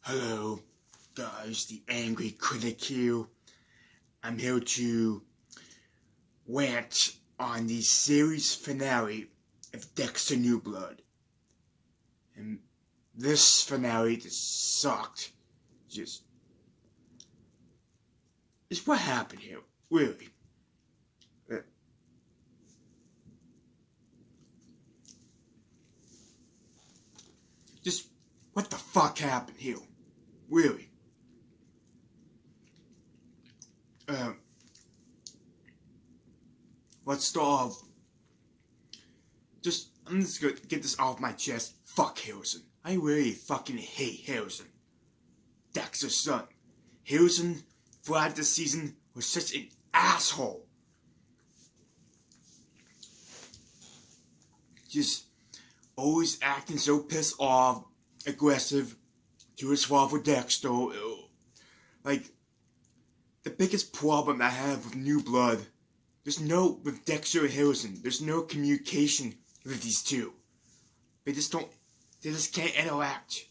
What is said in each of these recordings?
Hello, guys, the angry critic here. I'm here to rant on the series finale of Dexter New Blood. And this finale just sucked. Just what happened here, really. Just what the fuck happened here? Really. Let's start off. I'm just gonna get this off my chest. Fuck Harrison. I really fucking hate Harrison. Dexter's son. Harrison, throughout this season, was such an asshole. Just always acting so pissed off, aggressive to his father Dexter. Like, the biggest problem I have with New Blood, with Dexter and Harrison, there's no communication with these two. They just can't interact.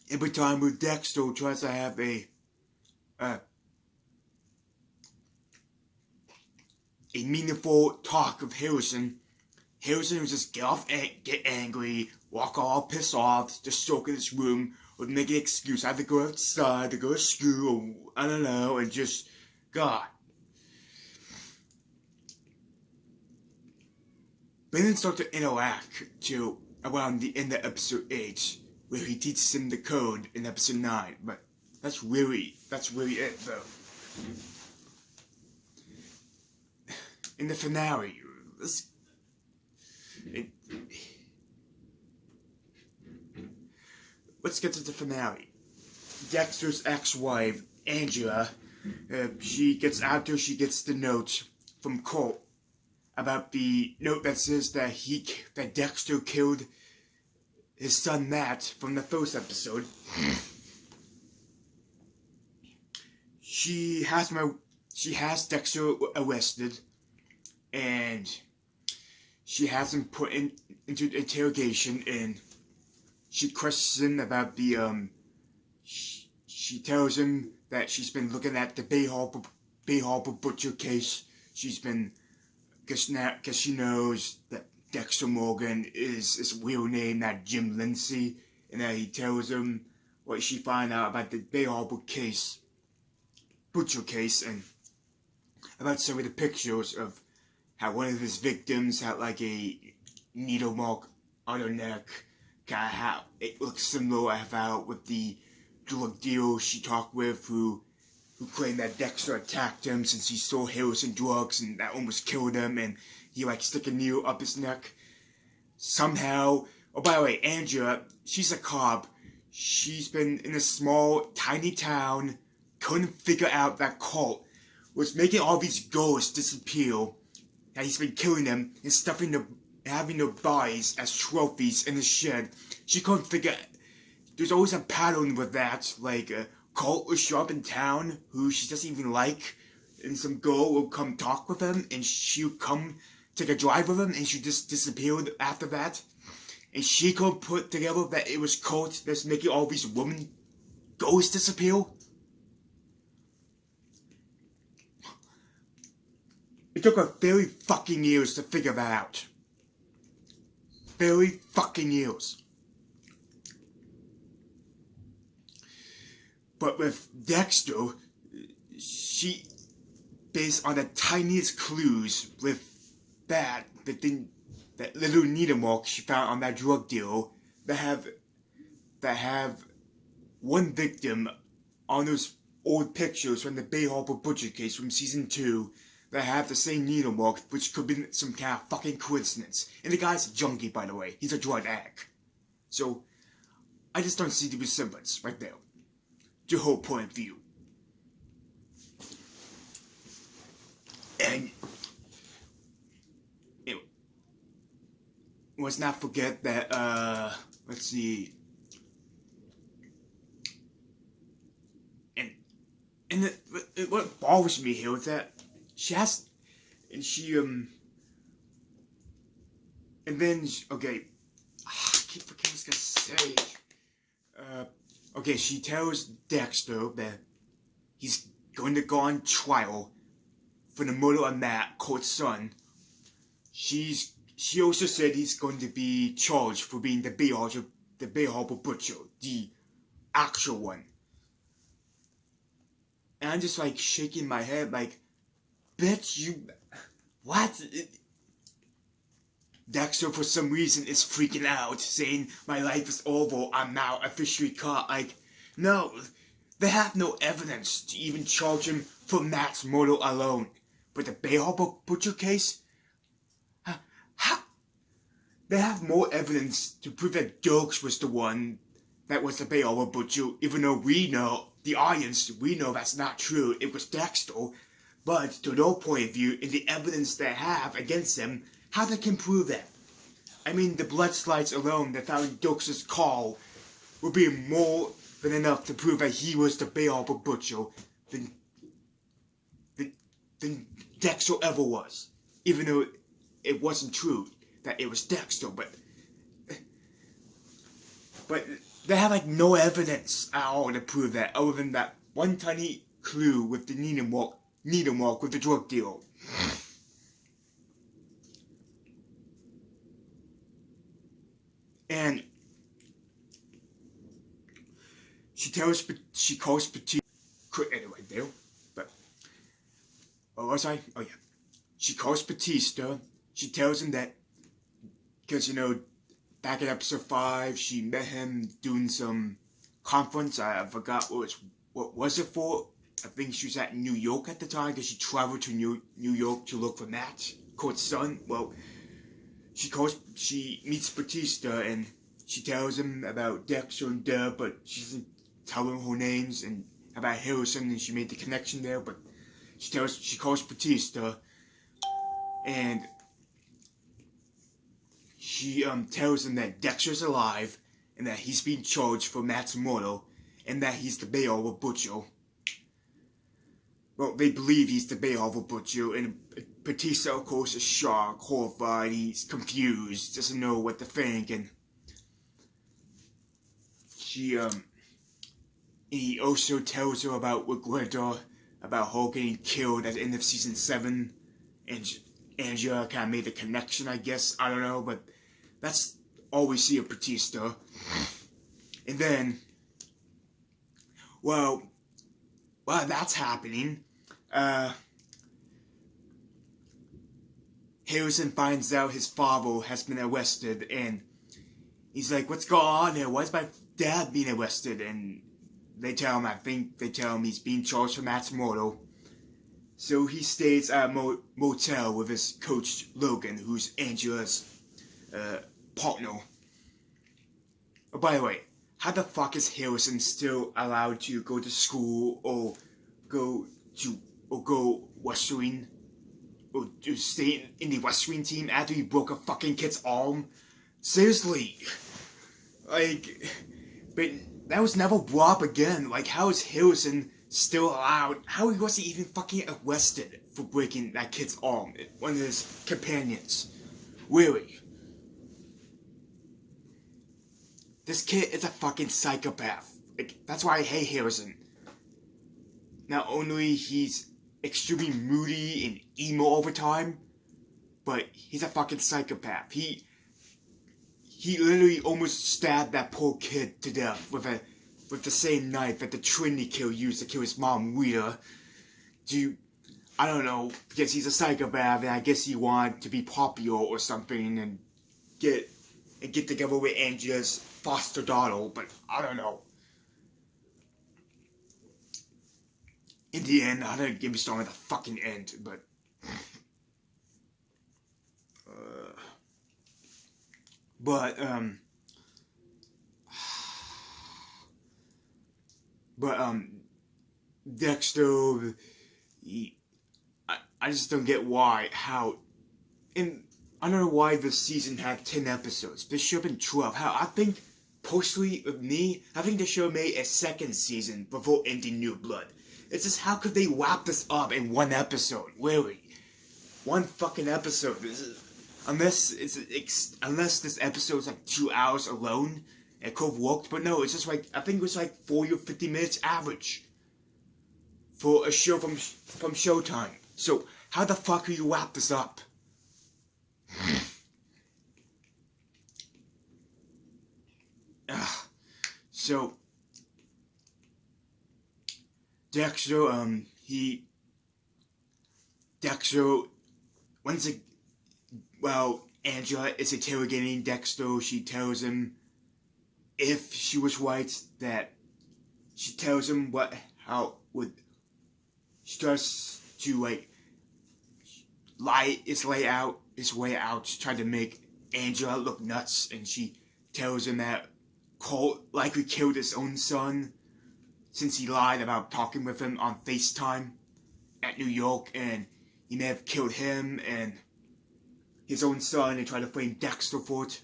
Every time with Dexter tries to have a meaningful talk with Harrison would just get angry, walk all pissed off, just soak in his room, or make an excuse. I have to go outside, to go to school, or I don't know, and just, God. But then start to interact to around the end of episode 8, where he teaches him the code in episode 9. But that's really it, though. In the finale, let's get to the finale. Dexter's ex-wife, Angela, she gets the note from Colt about the note that says that Dexter killed his son Matt from the first episode. She has Dexter arrested, and she has him put into interrogation, and she questions him about the she tells him that she's been looking at the Bay Harbor Butcher case. She's been, cause she knows that Dexter Morgan is his real name, not Jim Lindsay, and that he tells him what she found out about the Bay Harbor Butcher case, and about some of the pictures of how one of his victims had like a needle mark on her neck, kind of how it looks similar with the drug dealer she talked with who claimed that Dexter attacked him since he stole Harrison drugs and that almost killed him, and he like stuck a needle up his neck. Somehow, oh by the way, Angela, she's a cop. She's been in a small, tiny town, couldn't figure out that Colt was making all these ghosts disappear, that he's been killing them and having their bodies as trophies in his shed. She couldn't figure. There's always a pattern with that, like Colt will show up in town who she doesn't even like, and some girl will come talk with him, and she'll come take a drive with him, and she just disappeared after that. And she couldn't put together that it was Colt that's making all these women ghosts disappear. It took her 30 fucking years to figure that out. 30 fucking years. But with Dexter, she, based on the tiniest clues with that little needle mark she found on that drug deal, that have one victim on those old pictures from the Bay Harbor Butcher case from season 2, that have the same needle mark, which could be some kind of fucking coincidence. And the guy's a junkie, by the way. He's a drug addict. So, I just don't see the resemblance right there. The whole point of view. And let's not forget that, let's see. And what bothers me here is that and then, okay, I keep forgetting what I was gonna say. Okay, she tells Dexter that he's going to go on trial for the murder of Matt, Court's son. She also said he's going to be charged for being the Bay Harbor Butcher, the actual one. And I'm just like shaking my head like, bitch, you, what? Dexter for some reason is freaking out, saying my life is over, I'm now officially caught. Like, no, they have no evidence to even charge him for Matt's murder alone. But the Bay Harbor Butcher case? They have more evidence to prove that Dirks was the one that was the Bay Harbor Butcher, even though we know, the audience, we know that's not true, it was Dexter. But to their point of view, in the evidence they have against them, how they can prove that? I mean, the blood slides alone that found in Dirks' car would be more than enough to prove that he was the Bay Harbor Butcher than Dexter ever was. Even though it wasn't true that it was Dexter, but they have like no evidence at all to prove that, other than that one tiny clue with the needle mark with the drug deal. And she calls Batista. Anyway, there. But what was I? Oh yeah, she calls Batista. She tells him that because back in episode 5, she met him doing some conference. I forgot what was it for. I think she was at New York at the time because she traveled to New York to look for Matt, Court's son. Well, she meets Batista and she tells him about Dexter and Deb, but she doesn't tell him her names, and about Harrison, and she made the connection there. But she calls Batista and she tells him that Dexter's alive and that he's being charged for Matt's murder and that he's the Bay Harbor Butcher. Well, they believe he's the Bay Harbor Butcher, and Batista, of course, is shocked, horrified, he's confused, doesn't know what to think, and he also tells her about Regretta, about her getting killed at the end of season 7, and Angela kind of made the connection, I guess, I don't know, but that's all we see of Batista. And then, well, that's happening. Harrison finds out his father has been arrested, and he's like, what's going on here? Why is my dad being arrested? And they tell him he's being charged for Matt's murder. So he stays at a motel with his coach, Logan, who's Angela's partner. Oh, by the way, how the fuck is Harrison still allowed to go to school or go wrestling or to stay in the wrestling team after he broke a fucking kid's arm? Seriously. Like, but that was never brought up again. Like, how is Harrison still allowed? How was he even fucking arrested for breaking that kid's arm? One of his companions. Really? This kid is a fucking psychopath. Like, that's why I hate Harrison. Not only he's extremely moody and emo all the time, but he's a fucking psychopath. He literally almost stabbed that poor kid to death with the same knife that the Trinity Killer used to kill his mom, Rita. I don't know, because he's a psychopath, and I guess he wanted to be popular or something, and get together with Angela's foster daughter, but I don't know. In the end, I didn't get me started at the fucking end, but Dexter, I just don't get I don't know why this season had 10 episodes. This should have been 12. I think, personally, with me, I think they should have made a second season before ending New Blood. It's just, how could they wrap this up in one episode? Really? One fucking episode. Unless this episode is like 2 hours alone, It could have worked, but no, it's just like, I think it was like 40 or 50 minutes average for a show from Showtime. So how the fuck do you wrap this up? So Dexter, Angela is interrogating Dexter. She tells him if she was right, that she tells him she starts to like lie his way out, trying to make Angela look nuts, and she tells him that Colt likely killed his own son since he lied about talking with him on FaceTime at New York, and he may have killed him and his own son and tried to blame Dexter for it.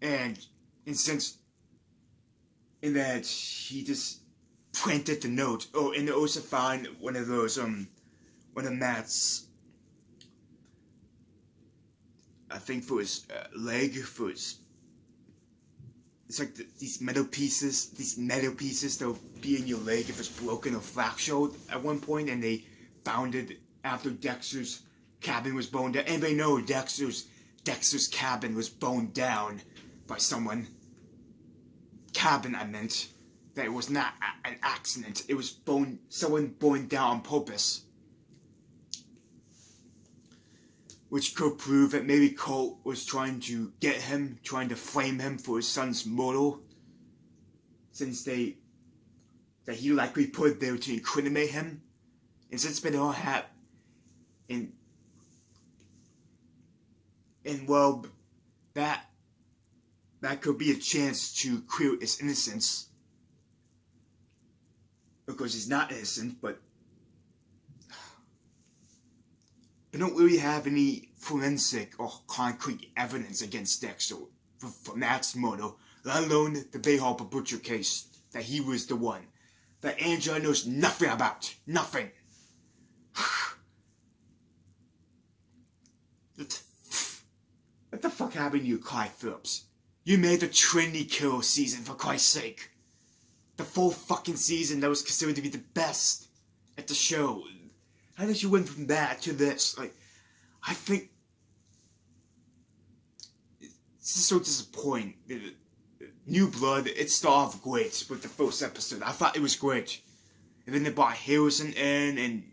And since in that he just printed the note. Oh, and they also found one of Matt's, I think for his leg, it's like these metal pieces that'll be in your leg if it's broken or fractured at one point, and they found it after Dexter's cabin was burned down. Anybody know Dexter's cabin was burned down by someone? Cabin, I meant. That it was not an accident. It was someone burned down on purpose. Which could prove that maybe Colt was trying to frame him for his son's murder, since that he likely put it there to incriminate him. And since they all have, and well, that could be a chance to clear his innocence, because he's not innocent, but I don't really have any forensic or concrete evidence against Dexter for Matt's murder, let alone the Bay Harbor Butcher case, that he was the one that Angela knows nothing about. Nothing. What the fuck happened to you, Clyde Phillips? You made the Trinity Kill season, for Christ's sake. The full fucking season that was considered to be the best at the show. How did you went from that to this? Like, I think it's just so disappointing. New Blood, it started off great with the first episode. I thought it was great. And then they brought Harrison in, and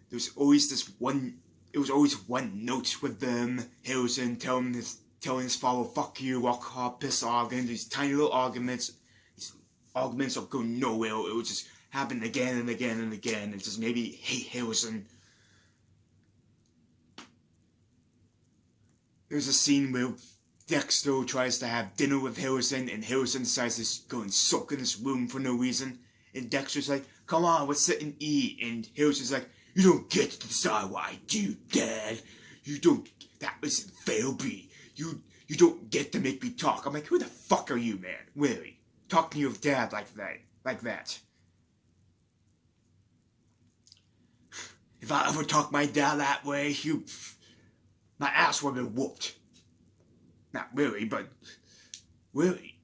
there was always one note with them. Harrison telling his father, fuck you, walk hard, piss off, and these tiny little arguments. These arguments are going nowhere. It would just happen again and again and again, and just maybe hate Harrison. There's a scene where Dexter tries to have dinner with Harrison, and Harrison decides to go and sulk in his room for no reason. And Dexter's like, come on, let's sit and eat. And Harrison's like, you don't get to decide what I do, Dad. That isn't fair, B. You don't get to make me talk. I'm like, who the fuck are you, man? Really? Talking to your dad like that. If I ever talk my dad that way, my ass would have been whooped. Not really, but really.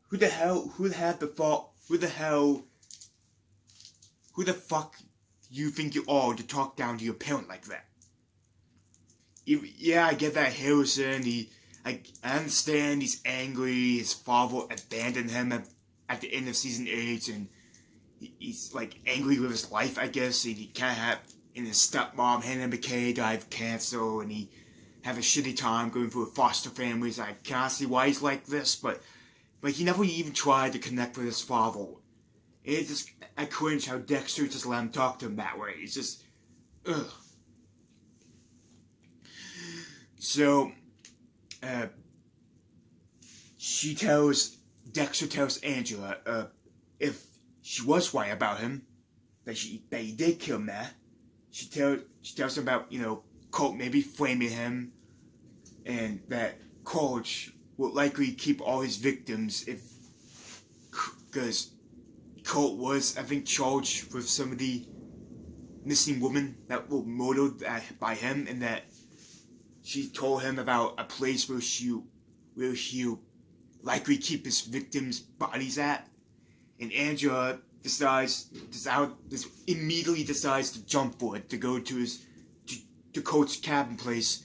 Who the fuck do you think you are to talk down to your parent like that? Yeah, I get that Harrison, I understand he's angry, his father abandoned him at the end of season 8, and he's like angry with his life, I guess, and he can't have, and his stepmom Hannah McKay died of cancer, and he have a shitty time going through foster families. I can't see why he's like this, but he never even tried to connect with his father. It's just, I cringe how Dexter just let him talk to him that way. It's just, ugh. So, Dexter tells Angela, if she was right about him, that he did kill Matt, she tells him about, Colt maybe framing him, and that Colt will likely keep all his victims because Colt was, I think, charged with some of the missing women that were murdered by him, and that she told him about a place where he'll likely keep his victims' bodies at. And Angela immediately decides to jump for it, to go to Coach's cabin place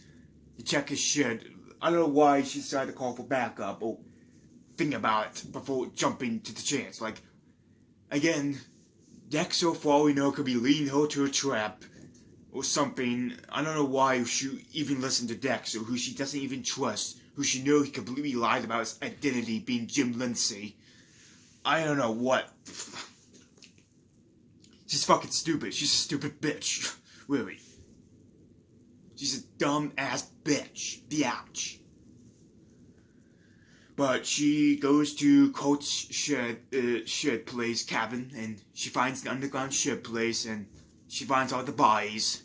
to check his shit. I don't know why she decided to call for backup or think about it before jumping to the chance. Like, again, Dexter, for all we know, could be leading her to a trap or something. I don't know why she even listened to Dexter, who she doesn't even trust, who she knew he completely lied about his identity being Jim Lindsay. I don't know what. She's fucking stupid. She's a stupid bitch. Really. She's a dumb ass bitch. Biatch. But she goes to Colt's shed place, cabin, and she finds the underground shed place, and she finds all the bodies,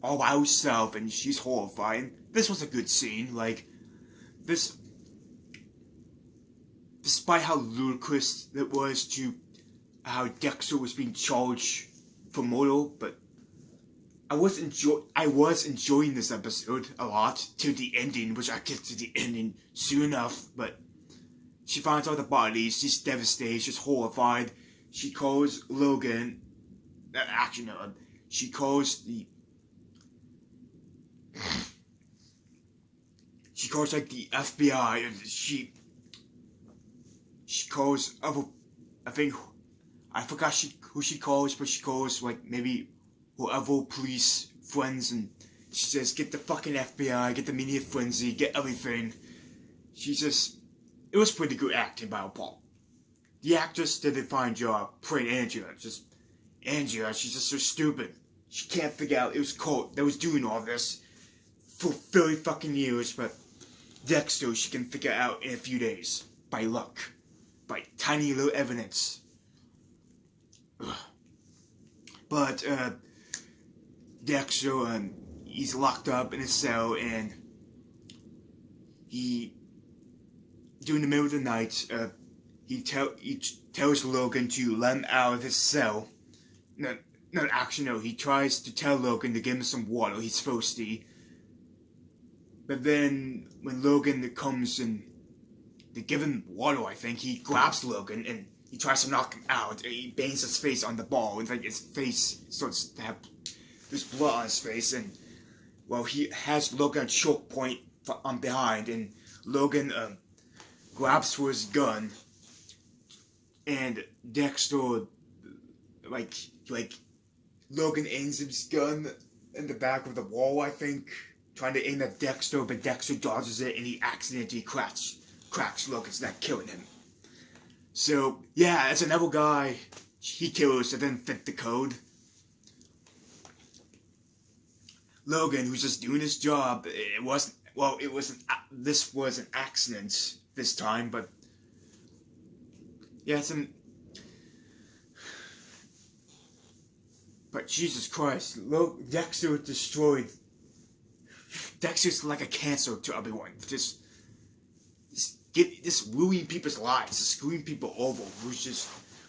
all by herself, and she's horrified. This was a good scene, like, this, despite how ludicrous it was to how Dexter was being charged for murder, but I was enjoying this episode a lot, to the ending, which I get to the ending soon enough, but she finds all the bodies, she's devastated, she's horrified, she calls Logan, actually no, she calls the FBI, and she calls I forgot who she calls, but she calls, like, maybe whoever police friends, and she says, get the fucking FBI, get the media frenzy, get everything. It was pretty good acting by her part. The actress did a fine job playing Angela. She's just so stupid. She can't figure out it was Colt that was doing all this for 30 fucking years, but Dexter she can figure out in a few days. By luck. By tiny little evidence. Ugh. But, Dexter, he's locked up in his cell, and during the middle of the night, he tells Logan to let him out of his cell. No, actually, no, he tries to tell Logan to give him some water, he's thirsty. But then, when Logan comes and to give him water, I think, he grabs Logan, and he tries to knock him out, and he bangs his face on the ball, and like his face starts to have there's blood on his face, and well, he has Logan at choke point on behind, and Logan grabs for his gun, and Dexter like Logan aims his gun in the back of the wall, I think, trying to aim at Dexter, but Dexter dodges it, and he accidentally cracks Logan's neck, killing him. So yeah, it's another guy he kills that didn't fit the code. Logan, who's just doing his job, this was an accident this time, but yeah, but Jesus Christ, Dexter's like a cancer to everyone, just ruining people's lives, just screwing people over,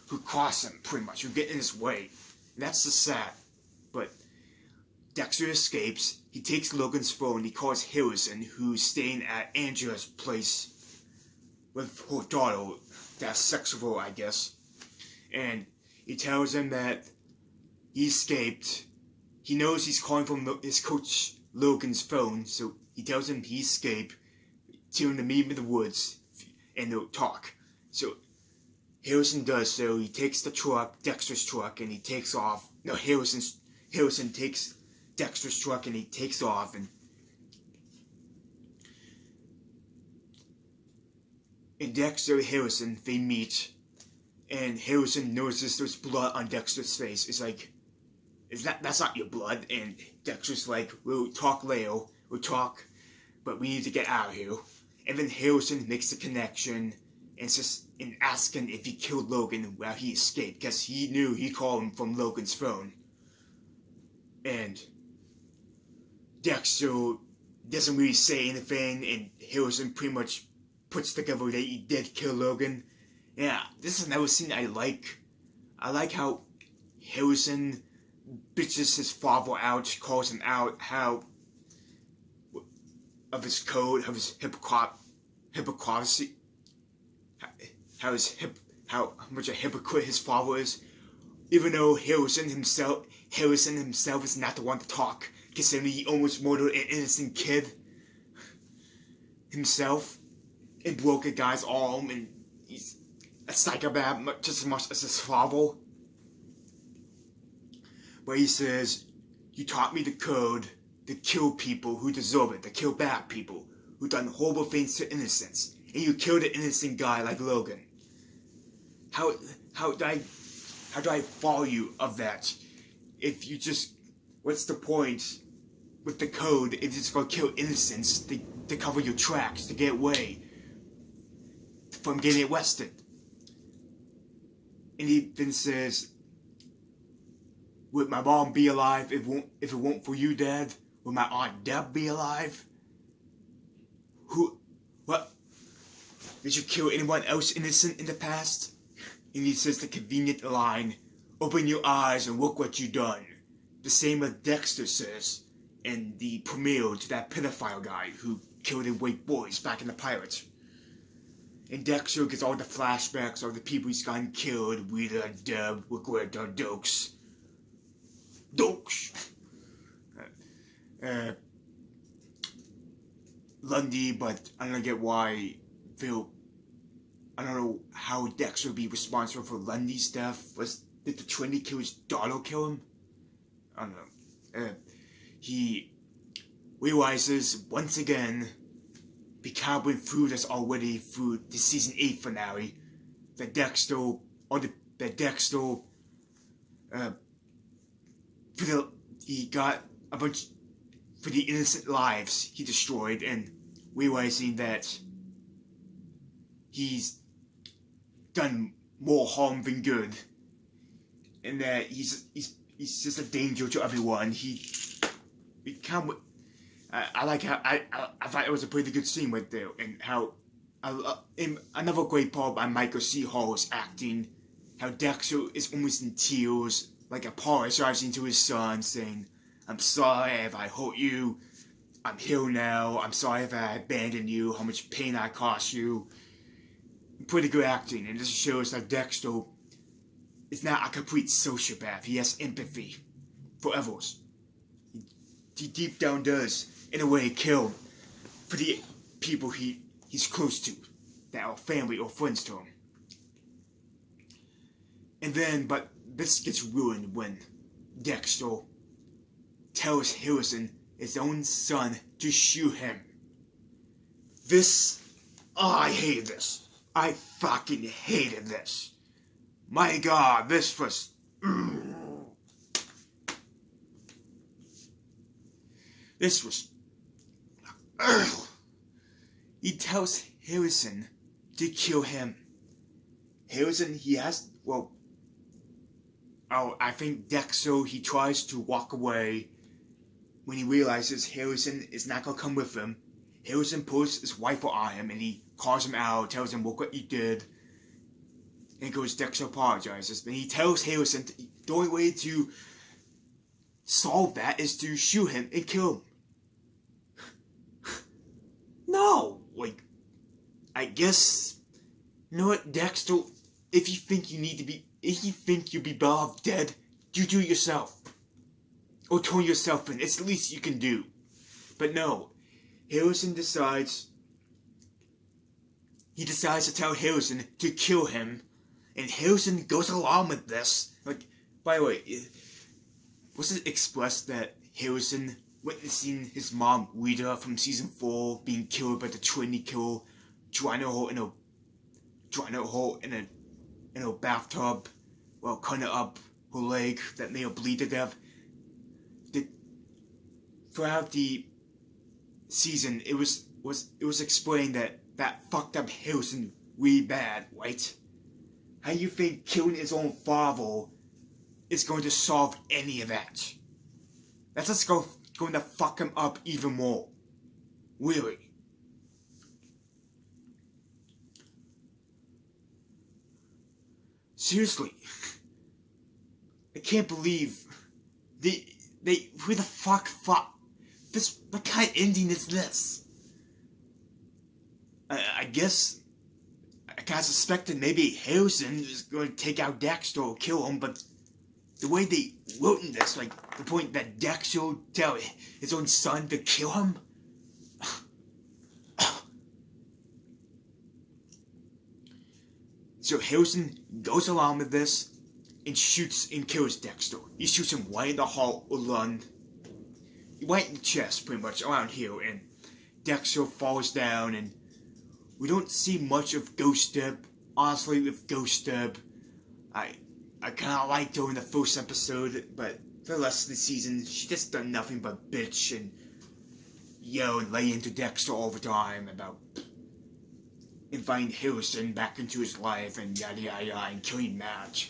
who cross him, pretty much, who get in his way, and that's just sad, but Dexter escapes, he takes Logan's phone, he calls Harrison, who's staying at Angela's place with her daughter, that's sexual, I guess, and he tells him that he escaped. He knows he's calling from his coach Logan's phone, so he tells him he escaped, to him to meet him in the woods, and they'll talk. So Harrison does so, he takes the truck, Dexter's truck, and he takes off. No, Harrison takes Dexter's truck and he takes off, and Dexter and Harrison, they meet, and Harrison notices there's blood on Dexter's face. It's like, that's not your blood, and Dexter's like, we'll talk later, but we need to get out of here. And then Harrison makes the connection, and asking if he killed Logan while he escaped, because he knew he called him from Logan's phone. And Dexter doesn't really say anything, and Harrison pretty much puts together that he did kill Logan. Yeah, this is another scene I like. I like how Harrison bitches his father out, calls him out, how his code, of his hypocrisy, how much a hypocrite his father is. Even though Harrison himself is not the one to talk, considering he almost murdered an innocent kid himself and broke a guy's arm, and he's a psychopath just as much as his father. But he says, "You taught me the code to kill people who deserve it, to kill bad people who done horrible things to innocents, and you killed an innocent guy like Logan. How do I follow you of that? If you just, what's the point with the code if you're just gonna kill innocents to cover your tracks, to get away from getting arrested?" And he then says, "Would my mom be alive if it weren't for you, Dad? Would my Aunt Deb be alive? What? Did you kill anyone else innocent in the past?" And he says the convenient line, "Open your eyes and look what you done." The same as Dexter says in the premiere to that pedophile guy who killed and raped boys back in the Pirates. And Dexter gets all the flashbacks of the people he's gotten killed. Rita, Deb, Roberta, Dokes. Lundy, but I don't get why I don't know how Dexter would be responsible for Lundy's death. Did the Trinity kill his daughter kill him? I don't know. He realizes once again, because went through this already through the season 8 finale, that he got a bunch for the innocent lives he destroyed, and realizing that he's done more harm than good, and that he's just a danger to everyone. I like how I thought it was a pretty good scene right there, and how in another great part by Michael C. Hall's acting, how Dexter is almost in tears, like apologizing to his son, saying, "I'm sorry if I hurt you. I'm here now. I'm sorry if I abandoned you. How much pain I caused you." Pretty good acting, and this shows that Dexter is not a complete sociopath. He has empathy for others. He deep down does, in a way, kill for the people he's close to, that are family or friends to him. And then, but this gets ruined when Dexter tells Harrison, his own son, to shoot him. I hated this. I fucking hated this. My God, this was... This was... He tells Harrison to kill him. Harrison, I think Dexter, he tries to walk away when he realizes Harrison is not gonna come with him. Harrison pulls his rifle on him and he calls him out, tells him, "Look what you did." And goes, Dexter apologizes. And he tells Harrison the only way to solve that is to shoot him and kill him. No! I guess, you know what, Dexter, if you think you'd be better off dead, you do it yourself. Or turn yourself in. It's the least you can do. But no. Harrison decides to tell Harrison to kill him, and Harrison goes along with this. By the way, was it expressed that Harrison, witnessing his mom Rita from season 4 being killed by the Trinity killer, drowning her in a bathtub, while cutting up her leg that made her bleed to death? Throughout the season, it was explained that fucked up Harrison really bad, right? How do you think killing his own father is going to solve any of that? That's just going to fuck him up even more. Really. Seriously. I can't believe who the fuck this, what kind of ending is this? guess I kind of suspected maybe Harrison was going to take out Dexter or kill him, but the way they wrote in this, like the point that Dexter would tell his own son to kill him. So Harrison goes along with this and shoots and kills Dexter. He shoots him right in the heart or lung, right in the chest, pretty much around here, and Dexter falls down. And we don't see much of Ghost Deb. Honestly, with Ghost Deb, I kind of liked her in the first episode, but for the rest of the season, she just done nothing but bitch and yell and lay into Dexter all the time about inviting Harrison back into his life and yada yada yada and killing Matt.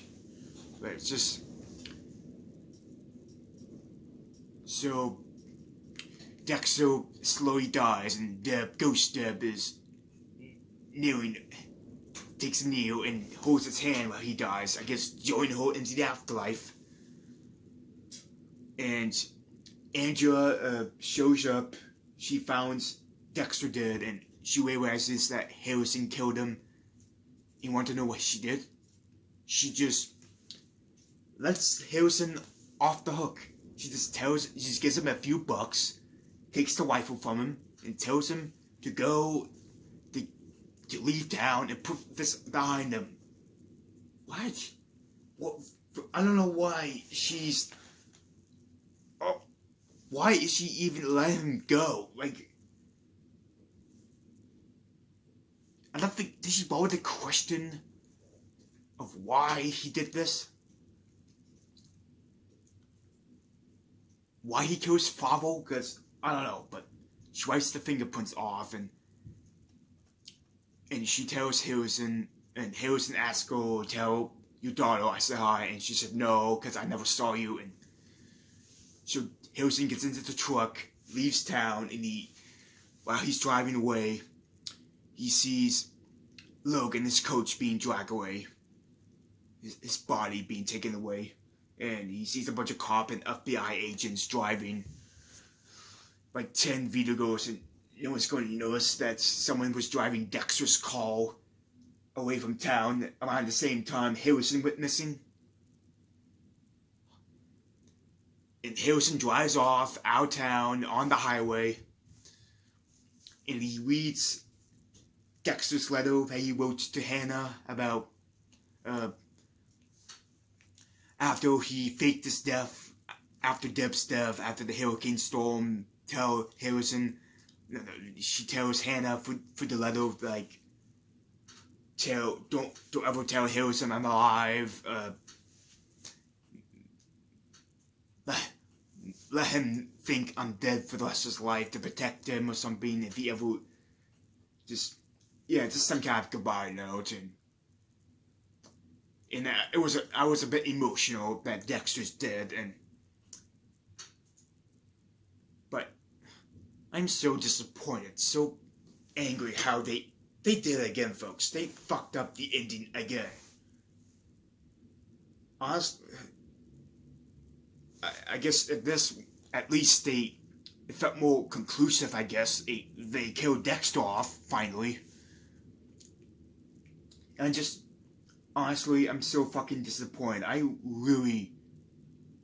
But it's just... So Dexter slowly dies, and Ghost Deb is kneeling, takes a knee and holds his hand while he dies. I guess join her into the afterlife. And Angela shows up. She finds Dexter dead, and she realizes that Harrison killed him. You want to know what she did? She just lets Harrison off the hook. She just gives him a few bucks, takes the rifle from him, and tells him to go, to leave town and put this behind him. What? I don't know why she's... Oh, why is she even letting him go? Like... I don't think... Did she bother the question of why he did this? Why he killed his father? Because, I don't know, but she wipes the fingerprints off, and she tells Harrison, and Harrison asks her, tell your daughter I said hi, and she said no, because I never saw you. And so Harrison gets into the truck, leaves town, and while he's driving away, he sees Logan, his coach, being dragged away, his body being taken away, and he sees a bunch of cop and FBI agents driving like 10 vehicles, and no one's going to notice that someone was driving Dexter's car away from town around the same time Harrison went missing. And Harrison drives off out of town on the highway, and he reads Dexter's letter that he wrote to Hannah about after he faked his death, after Deb's death, after the hurricane storm. Tell Harrison, she tells Hannah for the letter, like, don't ever tell Harrison I'm alive. Let him think I'm dead for the rest of his life to protect him or something. If he ever just some kind of goodbye note. And I was a bit emotional that Dexter's dead, but I'm so disappointed, so angry how they did it again, folks. They fucked up the ending again. Honestly, I guess at least it felt more conclusive, I guess. They killed Dexter off, finally. And just, honestly, I'm so fucking disappointed. I really,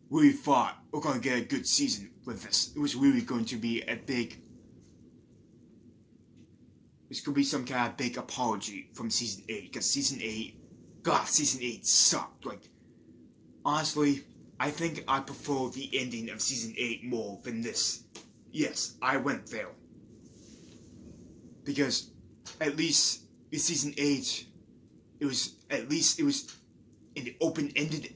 really thought we're going to get a good season with this. It was really going to be this could be some kind of big apology from Season 8, because Season 8 sucked. Like, honestly, I think I prefer the ending of Season 8 more than this. Yes, I went there. Because, at least, in Season 8, it was in the open-ended,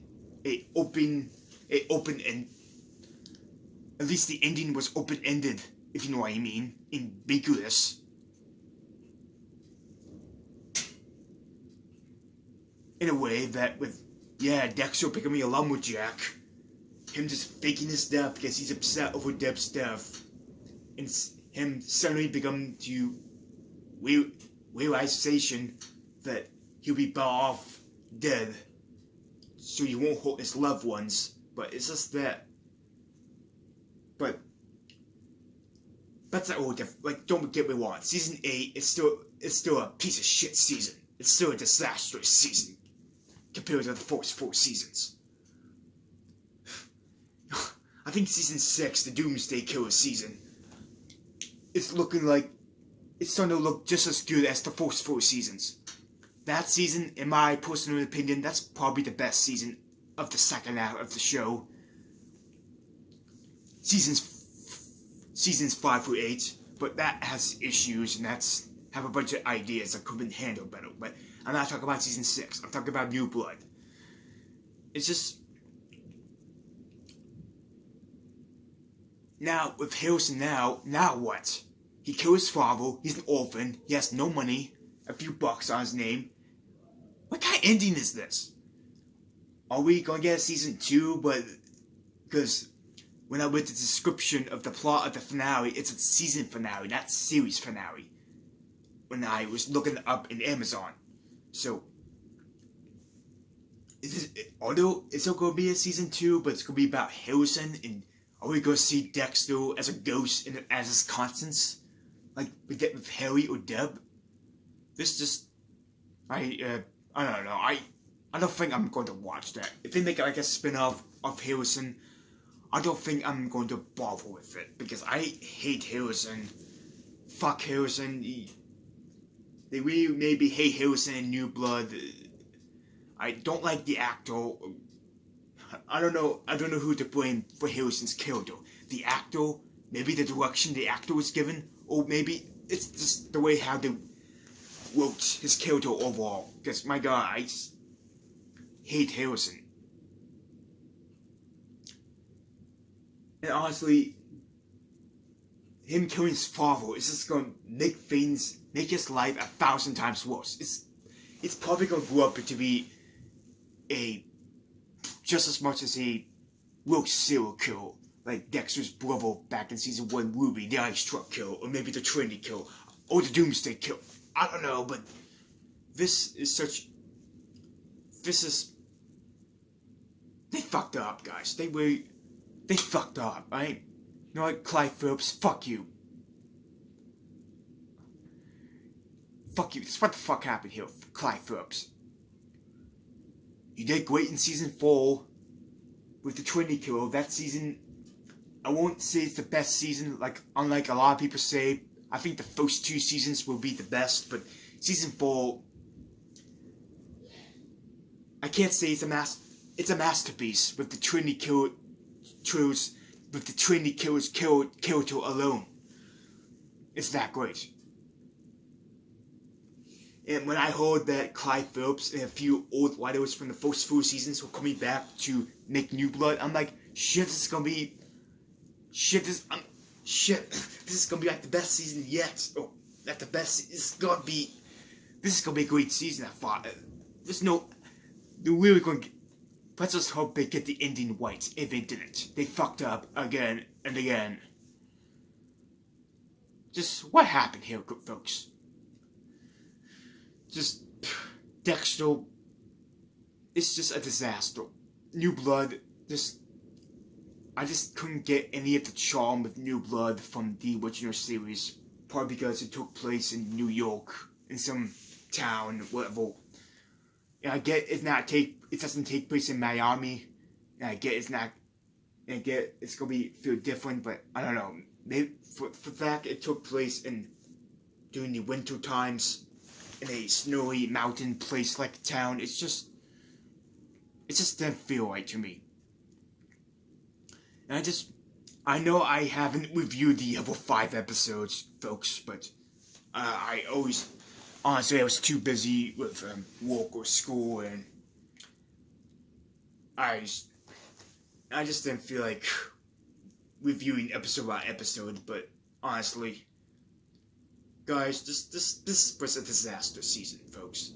at least the ending was open-ended, if you know what I mean, ambiguous. In a way that with, Dexter becoming a lumberjack, him just faking his death because he's upset over Deb's death, and him suddenly becoming to realization that he'll be better off dead, so he won't hurt his loved ones. But it's just that. But That's not all different. Like, don't get me wrong. Season 8 is still a piece of shit season. It's still a disastrous season compared to the first 4 seasons. I think season 6, the Doomsday Killer season, it's looking like it's starting to look just as good as the first 4 seasons. That season, in my personal opinion, that's probably the best season of the second half of the show. Seasons 5 through 8, but that has issues, and that's have a bunch of ideas that could have been handled better. But I'm not talking about season 6. I'm talking about New Blood. It's just now with Harrison. Now what? He killed his father. He's an orphan. He has no money. A few bucks on his name. What kind of ending is this? Are we gonna get a season 2? But because when I read the description of the plot of the finale, it's a season finale, not series finale. When I was looking up in Amazon, so is there going to be a season 2? But it's going to be about Harrison, and are we going to see Dexter as a ghost and as his constants, like we get with Harry or Deb? This just I don't know. I don't think I'm going to watch that. If they make like a spin-off of Harrison, I don't think I'm going to bother with it, because I hate Harrison. Fuck Harrison. They really maybe hate Harrison in New Blood. I don't like the actor. I don't know who to blame for Harrison's character. The actor, maybe the direction the actor was given, or maybe it's just the way how they wrote his character overall. Because my God, I just hate Harrison. And honestly, him killing his father is just going to make his life 1,000 times worse. It's probably going to grow up to be just as much as a real serial killer, like Dexter's brother back in season 1, Ruby, the ice truck killer, or maybe the Trinity killer, or the Doomsday killer. I don't know, but they fucked up, guys. They fucked up, right? You know what, Clive Phillips, fuck you. Fuck you. This is what the fuck happened here, Clive Phillips. You did great in season 4 with the Trinity Killer. That season, I won't say it's the best season, like unlike a lot of people say. I think the first 2 seasons will be the best, but season 4, I can't say it's a masterpiece with the Trinity Killer's character alone. It's that great. And when I heard that Clive Phillips and a few old writers from the first 4 seasons were coming back to make New Blood, I'm like, shit, this is gonna be like the best season yet. Oh, not the best. This is gonna be a great season. I thought. They're really going to. Let's just hope they get the ending right. If they didn't, they fucked up again and again. Just what happened here, folks? Just Dexter. It's just a disaster. New Blood. I just couldn't get any of the charm with New Blood from the original series. Probably because it took place in New York, in some town, whatever. And I get it doesn't take place in Miami. And I get it's gonna feel different, but I don't know. Maybe for the fact it took place during the winter times in a snowy mountain place like a town, it just didn't feel right to me. And I know I haven't reviewed the other 5 episodes, folks, but honestly, I was too busy with work or school, and I just didn't feel like reviewing episode by episode. But honestly, guys, this was a disaster season, folks.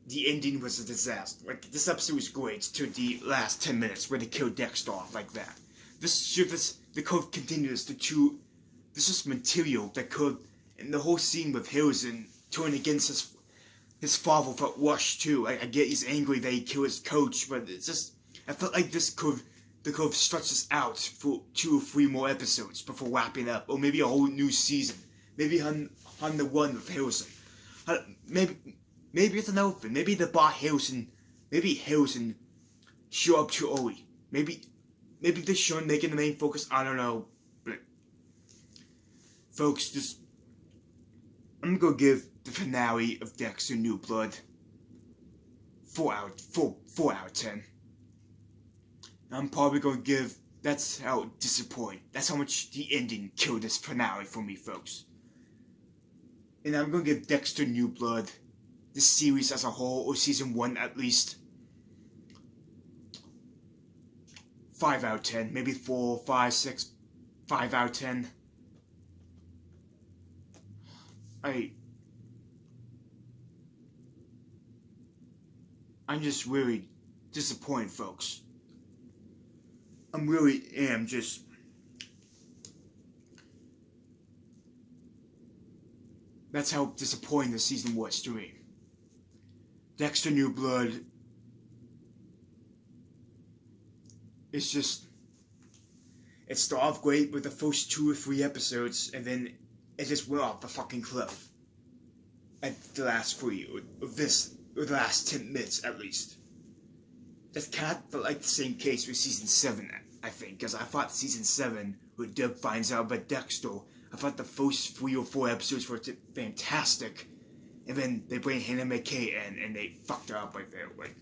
The ending was a disaster. Like, this episode was great to the last 10 minutes where they killed Dexter off like that. The code continues to this is material that could, and the whole scene with Harrison turning against his father felt rushed too. I get he's angry that he killed his coach, but it's just, I felt like this could they could have stretched this out for 2 or 3 more episodes before wrapping up, or maybe a whole new season. Maybe on the run with Harrison. Maybe it's another thing. Maybe they bought Harrison. Maybe Harrison show up too early. Maybe they shouldn't make it the main focus. I don't know. But folks, I'm gonna give the finale of Dexter New Blood 4 out of 10. I'm probably gonna give. That's how disappointing. That's how much the ending killed this finale for me, folks. And I'm gonna give Dexter New Blood, the series as a whole, or season 1 at least, 5 out of 10. Maybe 4, 5, 6, 5 out of 10. I'm just really disappointed, folks. I really am just. That's how disappointing the season was to me. Dexter New Blood is just. It started off great with the first 2 or 3 episodes, and then it just went off the fucking cliff. At the last 3, or the last 10 minutes at least. That's kind of like the same case with season 7, I think, because I thought season 7, where Doug finds out about Dexter, I thought the first 3 or 4 episodes were fantastic, and then they bring Hannah McKay in, and they fucked her up like that, like,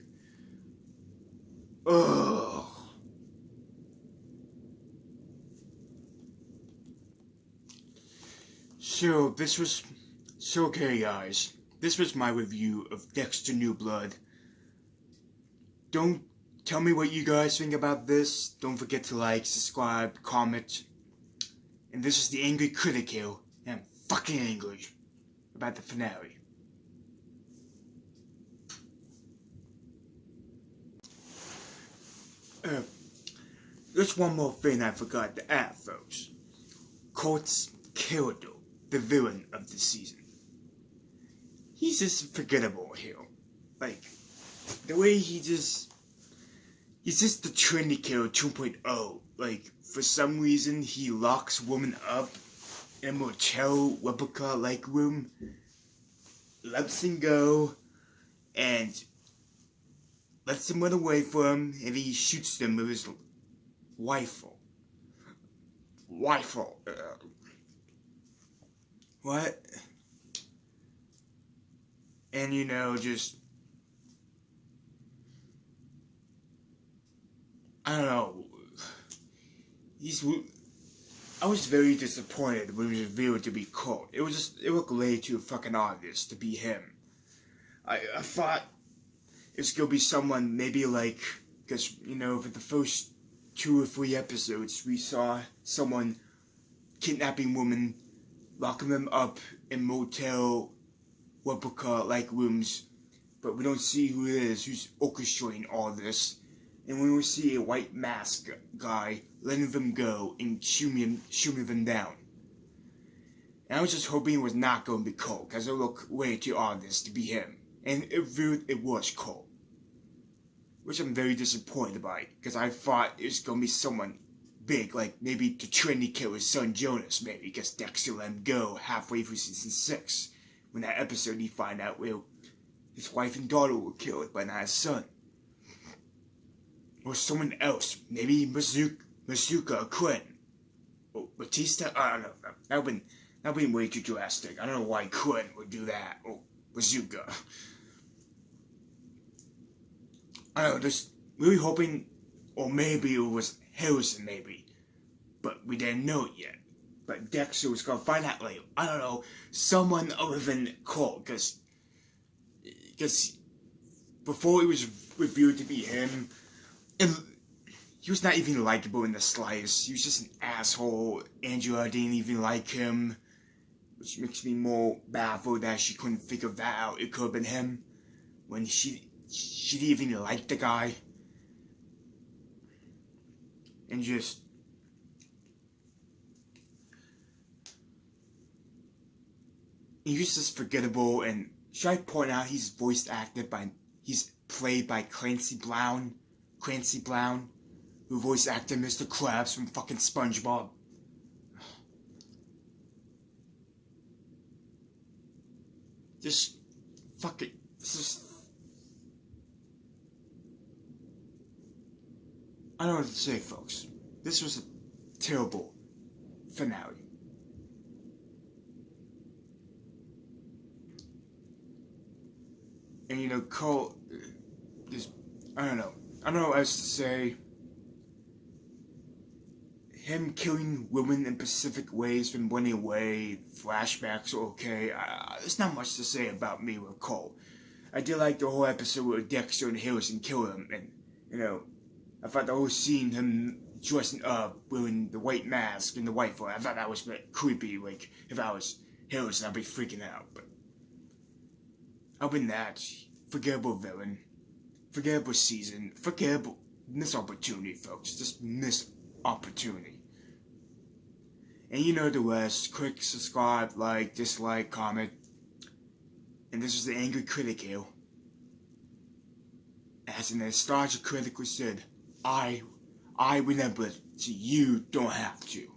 ugh. So okay guys, this was my review of Dexter New Blood. Don't tell me what you guys think about this. Don't forget to like, subscribe, comment. And this is the Angry Critic here, and I'm fucking angry about the finale. There's one more thing I forgot to add, folks. Kurt's character, the villain of the season. He's just forgettable here. Like, the way he's just the trendy killer 2.0. Like, for some reason, he locks women up in a motel replica-like room, lets them go, and lets them run away from him, and he shoots them with his rifle. What? And just, I don't know. I was very disappointed when it was revealed to be Colt. It looked way too fucking obvious to be him. I thought it was gonna be someone maybe like, because, for the first 2 or 3 episodes, we saw someone kidnapping women, locking them up in motel replica-like rooms, but we don't see who it is, who's orchestrating all this. And when we see a white mask guy letting them go and shooting them down. And I was just hoping it was not going to be Cole, because it looked way too obvious to be him. And it was Cole. Which I'm very disappointed by, because I thought it was going to be someone big, like maybe the trendy killer's son Jonas, maybe, because Dexter let him go halfway through season 6. When that episode he find out where his wife and daughter were killed, but not his son. Or someone else, maybe Mazuka or Quinn. Or Batista, I don't know. That would have been way too drastic. I don't know why Quinn would do that. Or Mazuka. I don't know, just really hoping, or maybe it was Harrison, maybe. But we didn't know it yet. But Dexter was gonna find out later. I don't know, someone other than Cole, because before it was revealed to be him, he was not even likable in the slightest. He was just an asshole. Angela didn't even like him, which makes me more baffled that she couldn't figure that out. It could have been him, when she didn't even like the guy. And just, he's just forgettable. And should I point out he's played by Clancy Brown, who voice acted Mr. Krabs from fucking SpongeBob. Just fucking, this is, I don't know what to say, folks. This was a terrible finale. And you know, Cole, just, I don't know what else to say. Him killing women in specific ways from running away, flashbacks are okay. There's not much to say about me with Cole. I did like the whole episode where Dexter and Harrison kill him, and, you know, I thought the whole scene, him dressing up, wearing the white mask and the white flag, I thought that was a bit creepy. Like, if I was Harrison, I'd be freaking out. But other than that, forgettable villain, forgettable season, forgettable missed opportunity, folks. Just missed opportunity. And you know the rest. Click, subscribe, like, dislike, comment. And this is the Angry Critic here. As an nostalgic critic said, I remember it, so you don't have to.